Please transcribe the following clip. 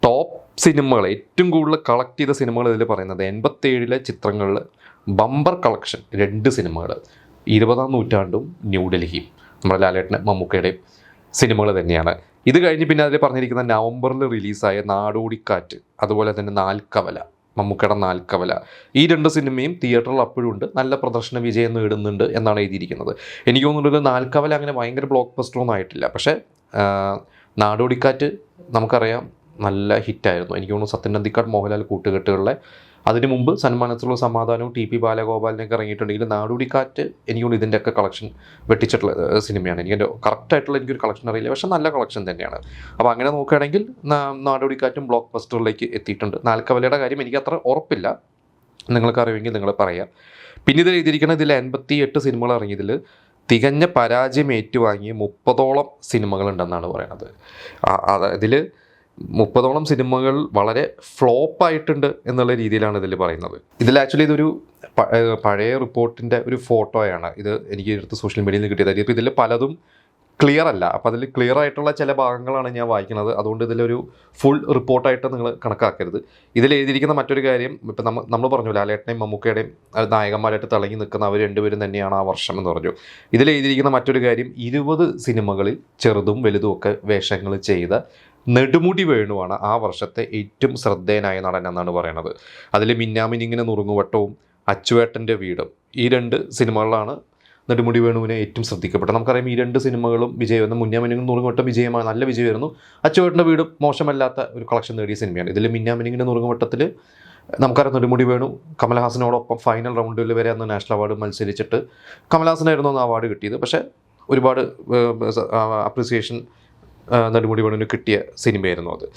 Top സിനിമകൾ ഏറ്റവും കൂടുതൽ കളക്ട് ചെയ്ത സിനിമകൾ ഇതിൽ പറയുന്നത് 87 ചിത്രങ്ങളിൽ ബമ്പർ കളക്ഷൻ 2 സിനിമകൾ 20-ാം നൂറ്റാണ്ടും ന്യൂഡൽഹിയും നമ്മുടെ ലാലേട്ടൻ്റെ മമ്മൂക്കയുടെയും സിനിമകൾ തന്നെയാണ്. ഇത് കഴിഞ്ഞ് പിന്നെ അതിൽ പറഞ്ഞിരിക്കുന്ന നവംബറിൽ റിലീസായ നാടോടിക്കാറ്റ്, അതുപോലെ തന്നെ നാൽക്കവല, മമ്മൂക്കയുടെ നാൽക്കവല, ഈ 2 സിനിമയും തിയേറ്ററിൽ അപ്പോഴും ഉണ്ട്, നല്ല പ്രദർശന വിജയം നേടുന്നുണ്ട് എന്നാണ് എഴുതിയിരിക്കുന്നത്. എനിക്ക് തോന്നുന്നത് നാൽക്കവല അങ്ങനെ ഭയങ്കര ബ്ലോക്ക് ബസ്റ്ററൊന്നും ആയിട്ടില്ല, പക്ഷേ നാടോടിക്കാറ്റ് നമുക്കറിയാം നല്ല ഹിറ്റായിരുന്നു. എനിക്ക് തോന്നുന്നു സത്യൻ അന്തിക്കാട്, മോഹൻലാൽ കൂട്ടുകെട്ടുകളിലെ അതിന് മുമ്പ് സന്മാനത്തിലുള്ള സമാധാനവും ടി പി ബാലഗോപാലിനൊക്കെ ഇറങ്ങിയിട്ടുണ്ടെങ്കിൽ നാടോടിക്കാറ്റ് എനിക്ക് തോന്നുന്നു ഇതിൻ്റെയൊക്കെ കളക്ഷൻ വെട്ടിച്ചിട്ടുള്ള സിനിമയാണ്. എനിക്കെൻ്റെ കറക്റ്റായിട്ടുള്ള എനിക്കൊരു കളക്ഷൻ അറിയില്ല, പക്ഷേ നല്ല കളക്ഷൻ തന്നെയാണ്. അപ്പോൾ അങ്ങനെ നോക്കുകയാണെങ്കിൽ നാടോടിക്കാറ്റും ബ്ലോക്ക് ബസ്റ്ററിലേക്ക് എത്തിയിട്ടുണ്ട്. നാൽക്കവലയുടെ കാര്യം എനിക്ക് അത്ര ഉറപ്പില്ല, നിങ്ങൾക്ക് അറിയുമെങ്കിൽ നിങ്ങൾ പറയാം. പിന്നെ ഇതിൽ എഴുതിയിരിക്കുന്ന ഇതിൽ 88 സിനിമകൾ ഇറങ്ങിയതിൽ തികഞ്ഞ പരാജയം ഏറ്റുവാങ്ങിയ 30ഓളം സിനിമകളുണ്ടെന്നാണ് പറയുന്നത്. ഇതിൽ 30ഓളം സിനിമകൾ വളരെ ഫ്ലോപ്പായിട്ടുണ്ട് എന്നുള്ള രീതിയിലാണ് ഇതിൽ പറയുന്നത്. ഇതിൽ ആക്ച്വലി ഇതൊരു പഴയ റിപ്പോർട്ടിൻ്റെ ഒരു ഫോട്ടോയാണ്. ഇത് എനിക്ക് എടുത്ത് സോഷ്യൽ മീഡിയയിൽ നിന്ന് കിട്ടിയത്. ഇപ്പോൾ ഇതിൽ പലതും ക്ലിയർ അല്ല, അപ്പോൾ അതിൽ ക്ലിയർ ആയിട്ടുള്ള ചില ഭാഗങ്ങളാണ് ഞാൻ വായിക്കുന്നത്. അതുകൊണ്ട് ഇതിലൊരു ഫുൾ റിപ്പോർട്ടായിട്ട് നിങ്ങൾ കണക്കാക്കരുത്. ഇതിൽ എഴുതിയിരിക്കുന്ന മറ്റൊരു കാര്യം, ഇപ്പം നമ്മൾ പറഞ്ഞു ലാലേട്ടനെയും മമ്മൂക്കയുടെയും നായകന്മാരായിട്ട് തിളങ്ങി നിൽക്കുന്ന അവർ രണ്ടുപേരും തന്നെയാണ് ആ വർഷം എന്ന് പറഞ്ഞു. ഇതിൽ എഴുതിയിരിക്കുന്ന മറ്റൊരു കാര്യം, 20 സിനിമകളിൽ ചെറുതും വലുതും ഒക്കെ വേഷങ്ങൾ ചെയ്ത നെടുമുടി വേണുവാണ് ആ വർഷത്തെ ഏറ്റവും ശ്രദ്ധേയനായ നടൻ എന്നാണ് പറയുന്നത്. അതിൽ മിന്നാമിനിങ്ങിന് നുറുങ്ങുവട്ടവും അച്ചുവേട്ടൻ്റെ വീടും, ഈ 2 സിനിമകളിലാണ് നെടുമുടി വേണുവിനെ ഏറ്റവും ശ്രദ്ധിക്കപ്പെട്ടത്. നമുക്കറിയാം ഈ 2 സിനിമകളും വിജയമായിരുന്നു. മിന്നാമിനിങ്ങിന് നുറുങ്ങുവട്ടം വിജയമാണ്, നല്ല വിജയമായിരുന്നു. അച്ചുവേട്ടൻ്റെ വീട് മോശമല്ലാത്ത ഒരു കളക്ഷൻ നേടിയ സിനിമയാണ്. ഇതിൽ മിന്നാമിനിങ്ങിൻ്റെ നുറുങ്ങുവട്ടത്തിൽ നമുക്കറിയാം നെടുമുടി വേണു കമൽഹാസനോടൊപ്പം ഫൈനൽ റൗണ്ടിൽ വരെ അന്ന് നാഷണൽ അവാർഡ് മത്സരിച്ചിട്ട് കമൽഹാസനായിരുന്നു അന്ന് അവാർഡ് കിട്ടിയത്. പക്ഷേ ഒരുപാട് അപ്രിസിയേഷൻ നെടുമുടി വേണുവിന് കിട്ടിയ സിനിമയായിരുന്നു അത്.